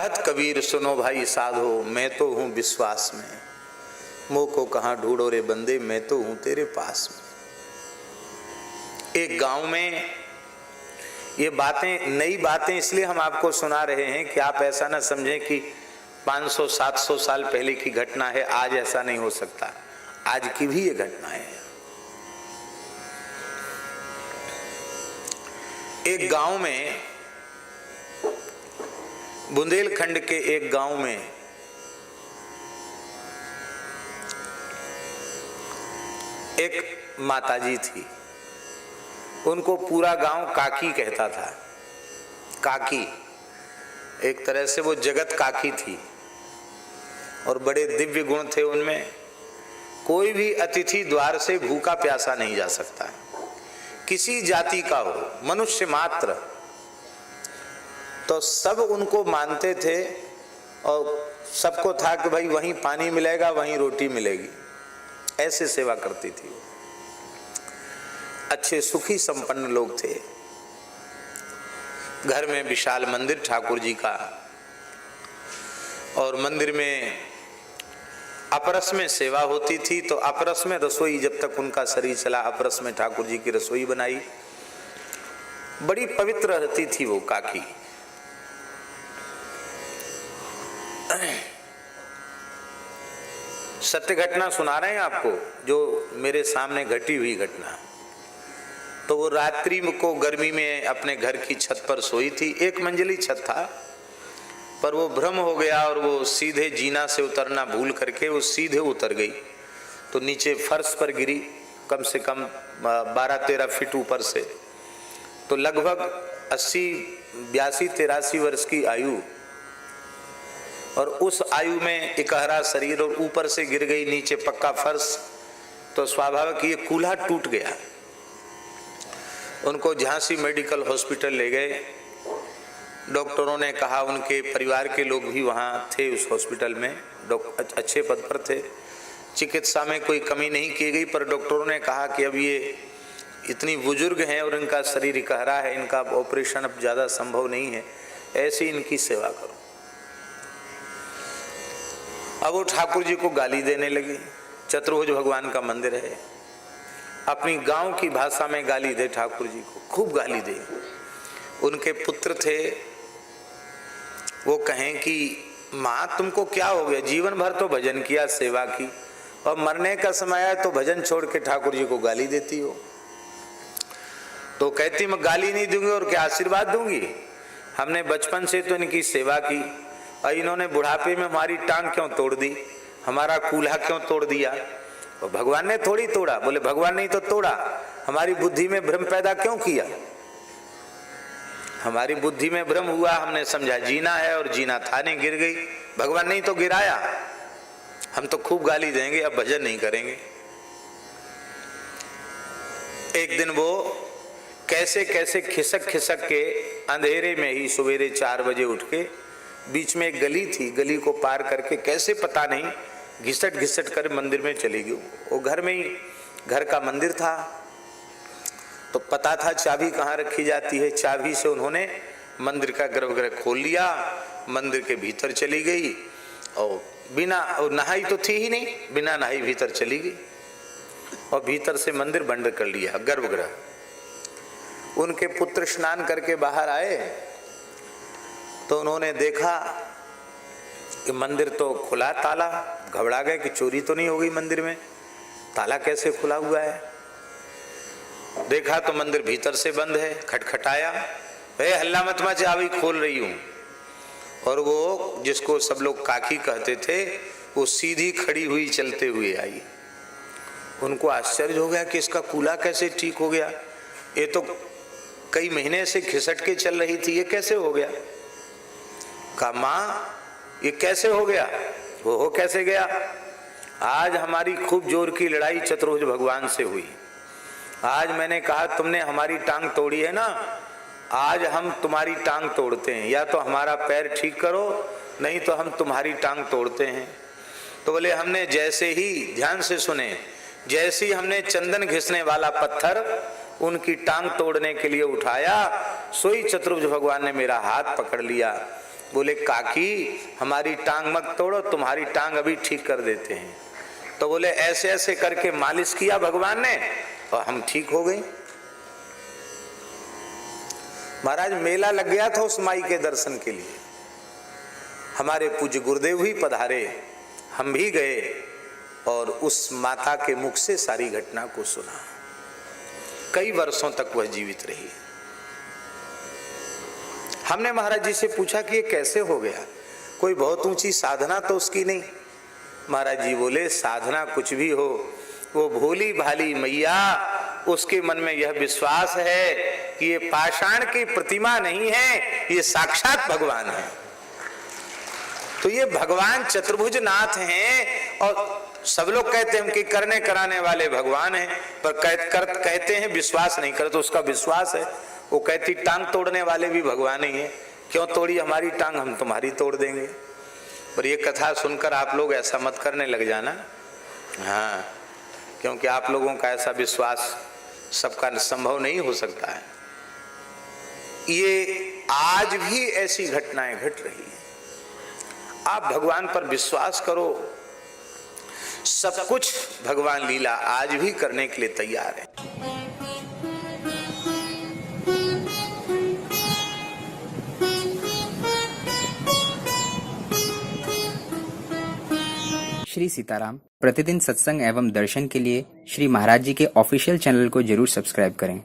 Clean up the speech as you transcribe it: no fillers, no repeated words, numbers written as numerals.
कहत कबीर सुनो भाई साधो, मैं तो हूँ विश्वास में, मोह को कहाँ ढूंढो रे बंदे, मैं तो हूँ तेरे पास में। एक गांव में ये बातें, नई बातें इसलिए हम आपको सुना रहे हैं कि आप ऐसा ना समझें कि 500-700 साल पहले की घटना है, आज ऐसा नहीं हो सकता। आज की भी ये घटनाएं हैं। एक गांव में, बुंदेलखंड के एक गांव में एक माताजी थी। उनको पूरा गांव काकी कहता था। काकी, एक तरह से वो जगत काकी थी और बड़े दिव्य गुण थे उनमें। कोई भी अतिथि द्वार से भूखा प्यासा नहीं जा सकता, किसी जाति का हो, मनुष्य मात्र, तो सब उनको मानते थे और सबको था कि भाई वहीं पानी मिलेगा, वहीं रोटी मिलेगी। ऐसे सेवा करती थी। अच्छे सुखी संपन्न लोग थे। घर में विशाल मंदिर ठाकुर जी का, और मंदिर में अपरस में सेवा होती थी। तो अपरस में रसोई, जब तक उनका शरीर चला, अपरस में ठाकुर जी की रसोई बनाई। बड़ी पवित्र रहती थी वो काकी। सत्य घटना सुना रहे हैं आपको, जो मेरे सामने घटी हुई घटना। तो वो रात्रि को गर्मी में अपने घर की छत पर सोई थी। एक मंजिली छत था, पर वो भ्रम हो गया और वो सीधे जीना से उतरना भूल करके वो सीधे उतर गई। तो नीचे फर्श पर गिरी, कम से कम 12-13 फीट ऊपर से। तो लगभग 82-83 वर्ष की आयु, और उस आयु में इकहरा शरीर, और ऊपर से गिर गई, नीचे पक्का फर्श। तो स्वाभाविक ये कूल्हा टूट गया। उनको झांसी मेडिकल हॉस्पिटल ले गए। डॉक्टरों ने कहा, उनके परिवार के लोग भी वहाँ थे उस हॉस्पिटल में, अच्छे पद पर थे, चिकित्सा में कोई कमी नहीं की गई। पर डॉक्टरों ने कहा कि अब ये इतनी बुजुर्ग हैं और इनका शरीर इकहरा है, इनका ऑपरेशन अब ज़्यादा संभव नहीं है, ऐसे इनकी सेवा करो। अब वो ठाकुर जी को गाली देने लगी। चतुर्भुज भगवान का मंदिर है, अपनी गांव की भाषा में गाली दे ठाकुर जी को, खूब गाली दे। उनके पुत्र थे, वो कहें कि माँ तुमको क्या हो गया, जीवन भर तो भजन किया, सेवा की, और मरने का समय आया तो भजन छोड़ के ठाकुर जी को गाली देती हो। तो कहती मैं गाली नहीं दूंगी और क्या आशीर्वाद दूंगी, हमने बचपन से तो इनकी सेवा की, और इन्होंने बुढ़ापे में हमारी टांग क्यों तोड़ दी, हमारा कूल्हा क्यों तोड़ दिया। तो भगवान ने थोड़ी तोड़ा। बोले भगवान नहीं तो तोड़ा, हमारी बुद्धि में भ्रम पैदा क्यों किया। हमारी बुद्धि में भ्रम हुआ, हमने समझा जीना है और जीना था नहीं, गिर गई। भगवान नहीं तो गिराया, हम तो खूब गाली देंगे, अब भजन नहीं करेंगे। एक दिन वो कैसे कैसे खिसक खिसक के अंधेरे में ही सवेरे 4 बजे उठ के, बीच में एक गली थी, गली को पार करके कैसे पता नहीं घिसट घिसट कर मंदिर में चली गई। वो घर में ही, घर का मंदिर था, तो पता था चाबी कहाँ रखी जाती है। चाबी से उन्होंने मंदिर का गर्भगृह खोल लिया, मंदिर के भीतर चली गई, और बिना, और नहाई तो थी ही नहीं, बिना नहाई भीतर चली गई, और भीतर से मंदिर बंद कर लिया, गर्भगृह। उनके पुत्र स्नान करके बाहर आए तो उन्होंने देखा कि मंदिर तो खुला, ताला। घबरा गए कि चोरी तो नहीं हो गई मंदिर में, ताला कैसे खुला हुआ है। देखा तो मंदिर भीतर से बंद है। खटखटाया, हल्ला मत मच, चाबी खोल रही हूं। और वो जिसको सब लोग काकी कहते थे, वो सीधी खड़ी हुई चलते हुए आई। उनको आश्चर्य हो गया कि इसका कूल्हा कैसे ठीक हो गया, ये तो कई महीने से खिसट के चल रही थी, ये कैसे हो गया। कहा माँ ये कैसे हो गया। वो हो कैसे गया, आज हमारी खूब जोर की लड़ाई चतुर्भुज भगवान से हुई। आज मैंने कहा तुमने हमारी टांग तोड़ी है ना, आज हम तुम्हारी टांग तोड़ते हैं, या तो हमारा पैर ठीक करो नहीं तो हम तुम्हारी टांग तोड़ते हैं। तो बोले हमने जैसे ही, ध्यान से सुने, जैसे ही हमने चंदन घिसने वाला पत्थर उनकी टांग तोड़ने के लिए उठाया, सोई चतुर्भुज भगवान ने मेरा हाथ पकड़ लिया बोले काकी हमारी टांग मत तोड़ो, तुम्हारी टांग अभी ठीक कर देते हैं। तो बोले ऐसे ऐसे करके मालिश किया भगवान ने और हम ठीक हो गए। महाराज मेला लग गया था उस माई के दर्शन के लिए। हमारे पूज्य गुरुदेव भी पधारे, हम भी गए और उस माता के मुख से सारी घटना को सुना। कई वर्षों तक वह जीवित रही। हमने महाराज जी से पूछा कि ये कैसे हो गया, कोई बहुत ऊंची साधना तो उसकी नहीं। महाराज जी बोले साधना कुछ भी हो, वो भोली भाली मैया, उसके मन में यह विश्वास है कि ये पाषाण की प्रतिमा नहीं है, ये साक्षात भगवान है। तो ये भगवान चतुर्भुज नाथ हैं और सब लोग कहते हैं कि करने कराने वाले भगवान हैं, पर कहते हैं विश्वास नहीं करते। तो उसका विश्वास है। वो कहती टांग तोड़ने वाले भी भगवान ही हैं, क्यों तोड़ी हमारी टांग, हम तुम्हारी तोड़ देंगे। पर ये कथा सुनकर आप लोग ऐसा मत करने लग जाना, हाँ, क्योंकि आप लोगों का ऐसा विश्वास सबका संभव नहीं हो सकता है। ये आज भी ऐसी घटनाएं घट रही हैं। आप भगवान पर विश्वास करो, सब कुछ भगवान लीला आज भी करने के लिए तैयार है। श्री सीताराम प्रतिदिन सत्संग एवं दर्शन के लिए श्री महाराज जी के ऑफिशियल चैनल को जरूर सब्सक्राइब करें।